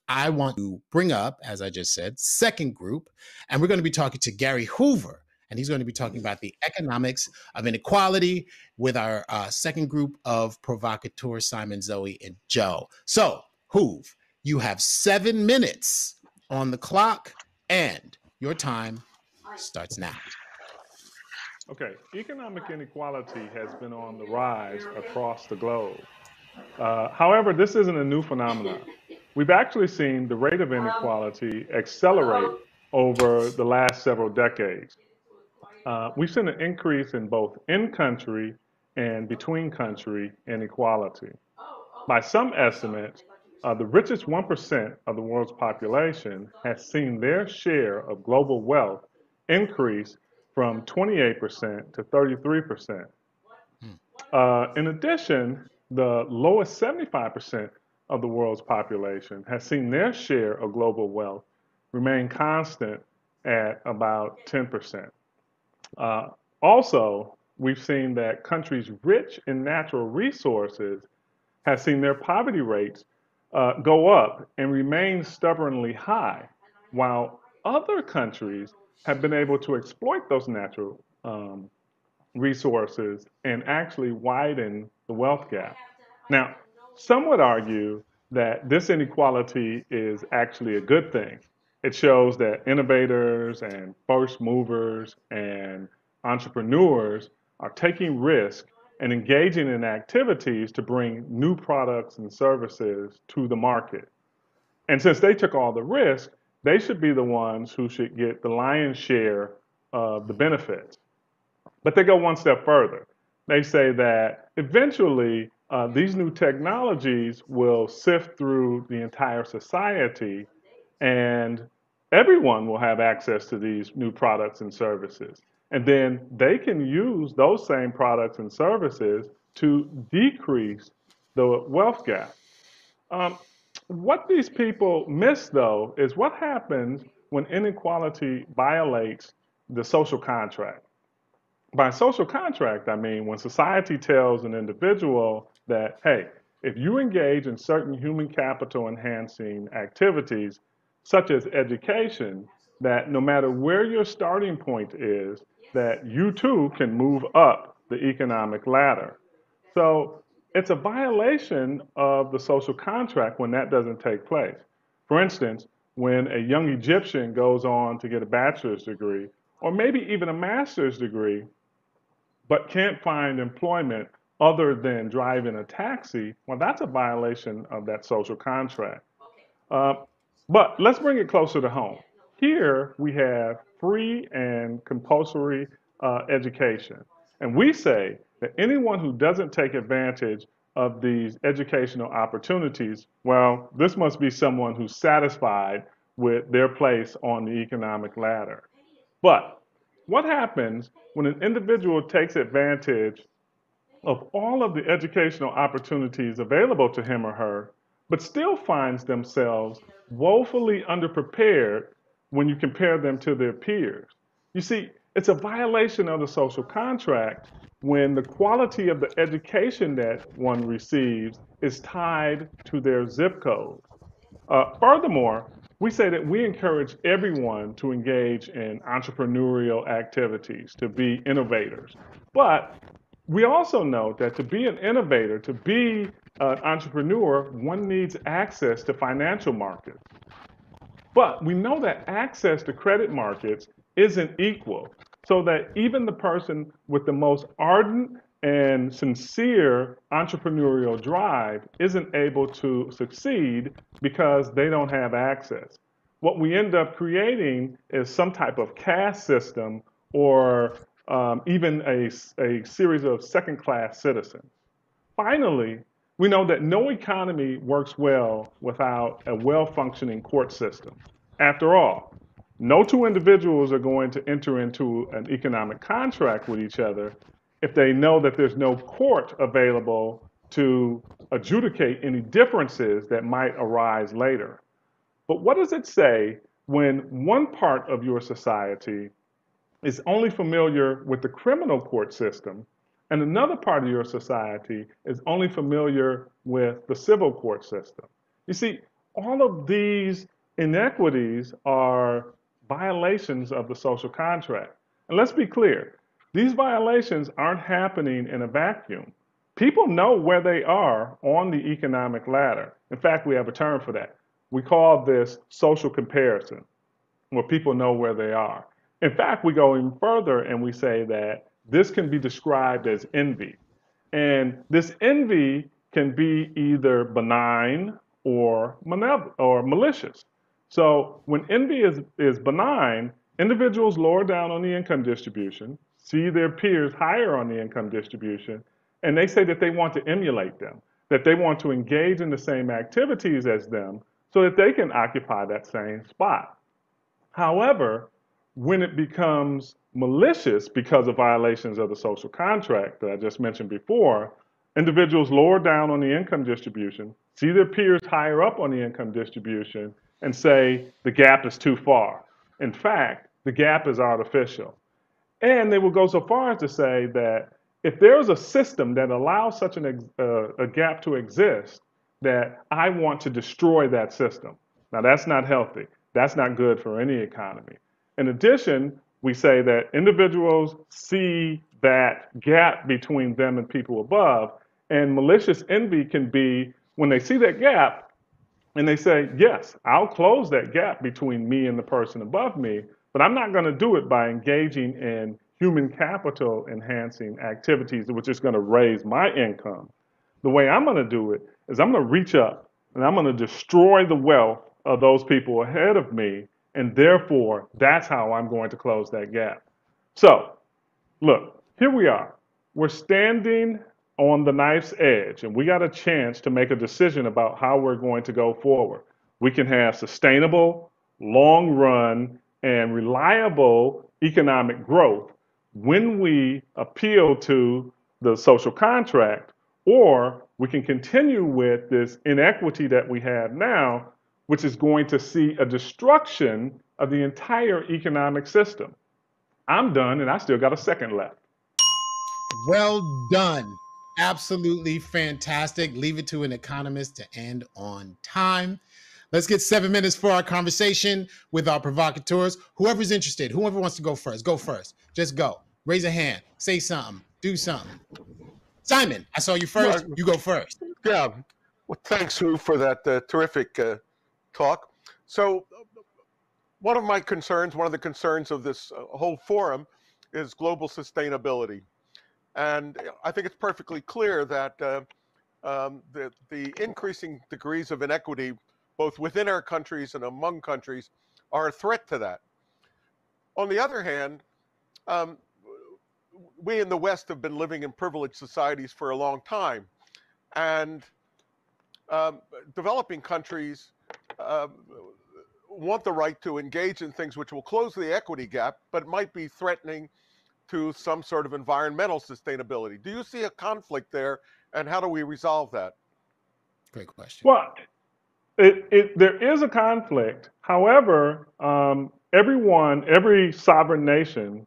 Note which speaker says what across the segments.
Speaker 1: I want to bring up, as I just said, second group, and we're going to be talking to Gary Hoover, and he's going to be talking about the economics of inequality with our second group of provocateurs, Simon, Zoe, and Joe. So, Hoove, you have 7 minutes on the clock, and your time starts now.
Speaker 2: Okay, economic inequality has been on the rise across the globe. However, this isn't a new phenomenon. We've actually seen the rate of inequality accelerate over the last several decades. We've seen an increase in both in-country and between-country inequality. By some estimates, the richest 1% of the world's population has seen their share of global wealth increase from 28% to 33%. In addition, the lowest 75% of the world's population has seen their share of global wealth remain constant at about 10%. Also, we've seen that countries rich in natural resources have seen their poverty rates go up and remain stubbornly high, while other countries have been able to exploit those natural resources and actually widen the wealth gap. Now, some would argue that this inequality is actually a good thing. It shows that innovators and first movers and entrepreneurs are taking risk and engaging in activities to bring new products and services to the market. And since they took all the risk, they should be the ones who should get the lion's share of the benefits. But they go one step further. They say that eventually these new technologies will sift through the entire society and everyone will have access to these new products and services. And then they can use those same products and services to decrease the wealth gap. Um, what these people miss, though, is what happens when inequality violates the social contract. By social contract, I mean when society tells an individual that, hey, if you engage in certain human capital enhancing activities, such as education, that no matter where your starting point is, that you too can move up the economic ladder. So it's a violation of the social contract when that doesn't take place. For instance, when a young Egyptian goes on to get a bachelor's degree, or maybe even a master's degree, but can't find employment other than driving a taxi, well, that's a violation of that social contract. Uh, but let's bring it closer to home. Here we have free and compulsory education. And we say that anyone who doesn't take advantage of these educational opportunities, well, this must be someone who's satisfied with their place on the economic ladder. But what happens when an individual takes advantage of all of the educational opportunities available to him or her, but still finds themselves woefully underprepared when you compare them to their peers? You see, it's a violation of the social contract when the quality of the education that one receives is tied to their zip code. Furthermore, we say that we encourage everyone to engage in entrepreneurial activities, to be innovators. But we also know that to be an innovator, to be an entrepreneur, one needs access to financial markets. But we know that access to credit markets isn't equal, so that even the person with the most ardent and sincere entrepreneurial drive isn't able to succeed because they don't have access. What we end up creating is some type of caste system or even a series of second class citizens. Finally, we know that no economy works well without a well functioning court system. After all, no two individuals are going to enter into an economic contract with each other if they know that there's no court available to adjudicate any differences that might arise later. But what does it say when one part of your society is only familiar with the criminal court system, and another part of your society is only familiar with the civil court system? You see, all of these inequities are violations of the social contract. And let's be clear, these violations aren't happening in a vacuum. People know where they are on the economic ladder. In fact, we have a term for that. We call this social comparison, where people know where they are. In fact, we go even further and we say that this can be described as envy. And this envy can be either benign or malicious. So when envy is benign, individuals lower down on the income distribution, see their peers higher on the income distribution, and they say that they want to emulate them, that they want to engage in the same activities as them so that they can occupy that same spot. However, when it becomes malicious because of violations of the social contract that I just mentioned before, individuals lower down on the income distribution, see their peers higher up on the income distribution, and say the gap is too far. In fact, the gap is artificial. And they will go so far as to say that if there's a system that allows such a gap to exist, that I want to destroy that system. Now, that's not healthy. That's not good for any economy. In addition, we say that individuals see that gap between them and people above, and malicious envy can be when they see that gap and they say, yes, I'll close that gap between me and the person above me, but I'm not going to do it by engaging in human capital enhancing activities, which is going to raise my income. The way I'm going to do it is I'm going to reach up and I'm going to destroy the wealth of those people ahead of me, and therefore that's how I'm going to close that gap. So, look, here we are. We're standing on the knife's edge, and we got a chance to make a decision about how we're going to go forward. We can have sustainable, long run, and reliable economic growth when we appeal to the social contract, or we can continue with this inequity that we have now, which is going to see a destruction of the entire economic system. I'm done, and I still got a second left.
Speaker 1: Well done. Absolutely fantastic. Leave it to an economist to end on time. Let's get 7 minutes for our conversation with our provocateurs. Whoever's interested, whoever wants to go first, go first. Just go. Raise a hand. Say something. Do something. Simon, I saw you first. You go first.
Speaker 3: Yeah. Well, thanks, Hugh, for that terrific talk. So one of the concerns of this whole forum is global sustainability. And I think it's perfectly clear that the increasing degrees of inequity, both within our countries and among countries, are a threat to that. On the other hand, we in the West have been living in privileged societies for a long time. And developing countries want the right to engage in things which will close the equity gap, but might be threatening to some sort of environmental sustainability. Do you see a conflict there, and how do we resolve that?
Speaker 1: Great question.
Speaker 2: Well, there is a conflict. However, every sovereign nation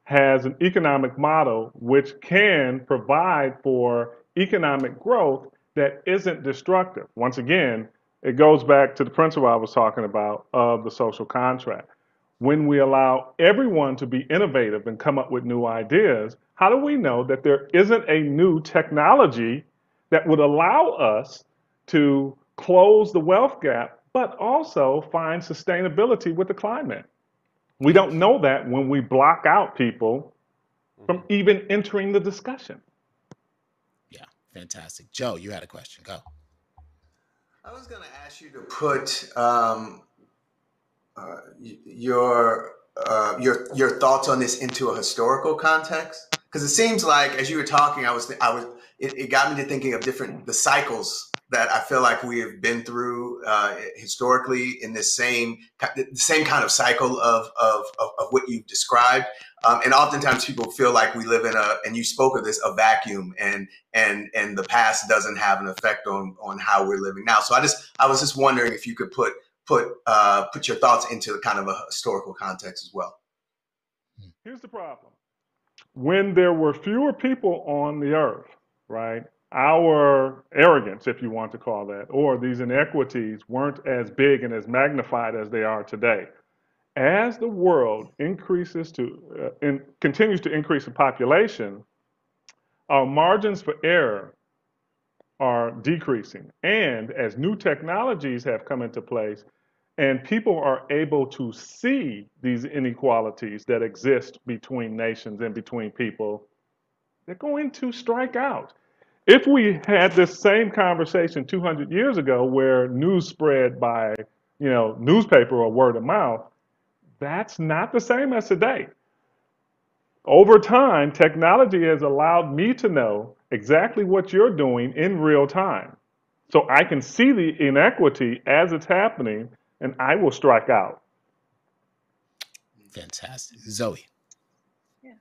Speaker 2: has an economic model which can provide for economic growth that isn't destructive. Once again, it goes back to the principle I was talking about of the social contract. When we allow everyone to be innovative and come up with new ideas, how do we know that there isn't a new technology that would allow us to close the wealth gap, but also find sustainability with the climate? We don't know that when we block out people from even entering the discussion.
Speaker 1: Yeah, fantastic. Joe, you had a question. Go.
Speaker 4: I was going to ask you to put your thoughts on this into a historical context, because it seems like as you were talking, it got me to thinking of the cycles that I feel like we have been through historically in the same kind of cycle of what you've described. And oftentimes people feel like we live in and you spoke of this, a vacuum, and the past doesn't have an effect on how we're living now. So I was just wondering if you could put your thoughts into kind of a historical context as well.
Speaker 2: Here's the problem. When there were fewer people on the earth, right, our arrogance, if you want to call that, or these inequities weren't as big and as magnified as they are today. As the world increases continues to increase in population, our margins for error are decreasing. And as new technologies have come into place and people are able to see these inequalities that exist between nations and between people, they're going to strike out. If we had this same conversation 200 years ago where news spread by, newspaper or word of mouth, that's not the same as today. Over time, technology has allowed me to know exactly what you're doing in real time. So I can see the inequity as it's happening and I will strike out.
Speaker 1: Fantastic. Zoe.
Speaker 5: Yeah.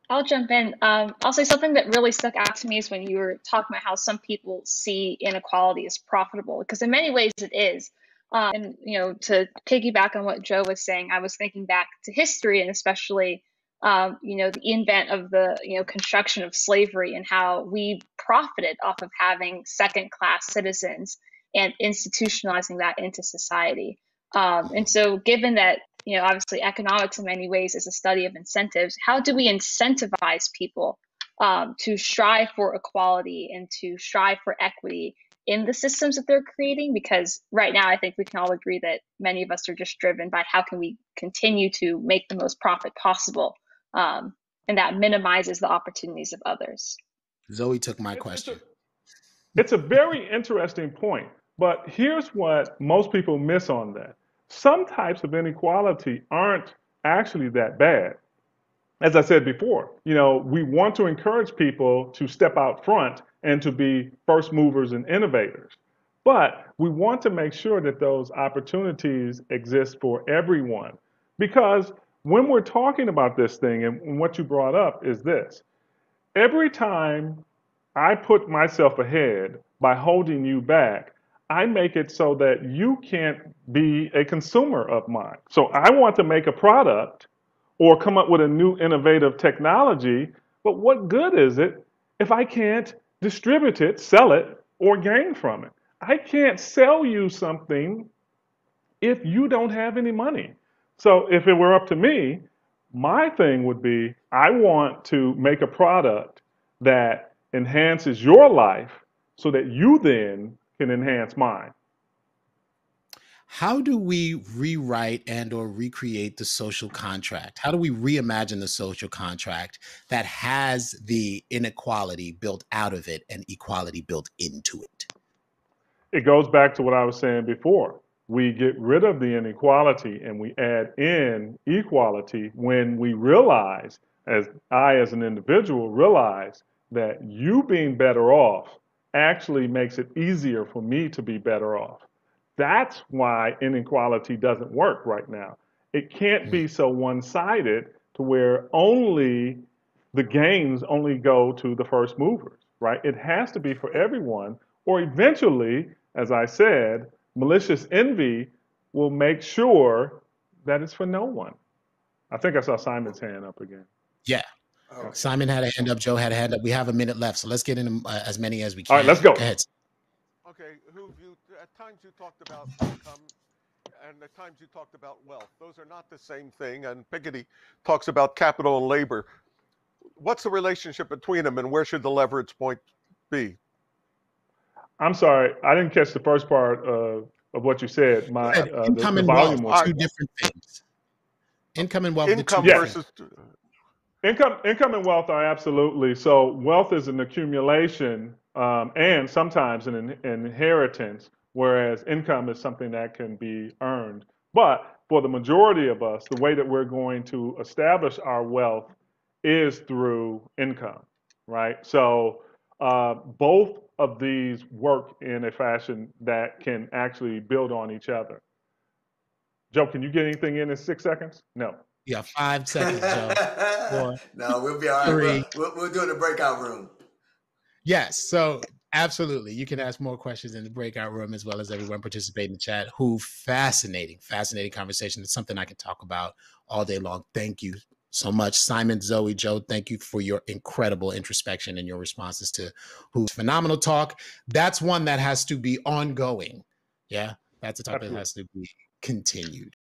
Speaker 5: I'll jump in. I'll say something that really stuck out to me is when you were talking about how some people see inequality as profitable, because in many ways it is. And, to piggyback on what Joe was saying, I was thinking back to history and especially the invent of the, construction of slavery and how we profited off of having second-class citizens and institutionalizing that into society. And so given that, obviously economics in many ways is a study of incentives, how do we incentivize people to strive for equality and to strive for equity in the systems that they're creating? Because right now, I think we can all agree that many of us are just driven by how can we continue to make the most profit possible. And that minimizes the opportunities of others.
Speaker 1: Zoe took my question.
Speaker 2: It's a very interesting point, but here's what most people miss on that. Some types of inequality aren't actually that bad. As I said before, we want to encourage people to step out front and to be first movers and innovators. But we want to make sure that those opportunities exist for everyone. Because when we're talking about this thing, and what you brought up is this, every time I put myself ahead by holding you back, I make it so that you can't be a consumer of mine. So I want to make a product or come up with a new innovative technology, but what good is it if I can't distribute it, sell it, or gain from it? I can't sell you something if you don't have any money. So if it were up to me, my thing would be, I want to make a product that enhances your life so that you then can enhance mine.
Speaker 1: How do we rewrite and or recreate the social contract? How do we reimagine the social contract that has the inequality built out of it and equality built into it?
Speaker 2: It goes back to what I was saying before. We get rid of the inequality and we add in equality when we realize, as an individual realize, that you being better off actually makes it easier for me to be better off. That's why inequality doesn't work right now. It can't be so one-sided to where only the gains only go to the first movers, right? It has to be for everyone, or eventually, as I said, malicious envy will make sure that it's for no one. I think I saw Simon's hand up again.
Speaker 1: Yeah. Okay. Simon had a hand up. Joe had a hand up. We have a minute left, so let's get in as many as we can.
Speaker 2: All right, let's go.
Speaker 1: Go ahead.
Speaker 3: Okay, at times you talked about income and at times you talked about wealth. Those are not the same thing, and Piketty talks about capital and labor. What's the relationship between them and where should the leverage point be?
Speaker 2: I'm sorry, I didn't catch the first part of what you said.
Speaker 1: Income and wealth are two different things. Income and wealth.
Speaker 3: Income versus...
Speaker 2: Income and wealth are absolutely. So wealth is an accumulation and sometimes an inheritance, whereas income is something that can be earned. But for the majority of us, the way that we're going to establish our wealth is through income, right? So both of these work in a fashion that can actually build on each other. Joe, can you get anything in 6 seconds? No.
Speaker 1: Yeah, 5 seconds, Joe. 4,
Speaker 4: no, we'll be all right. We'll do it in the breakout room.
Speaker 1: Yes, so absolutely. You can ask more questions in the breakout room as well as everyone participating in the chat. Fascinating conversation. It's something I can talk about all day long. Thank you so much. Simon, Zoe, Joe, thank you for your incredible introspection and your responses to Who's phenomenal talk. That's one that has to be ongoing. Yeah, that's a topic that has to be continued.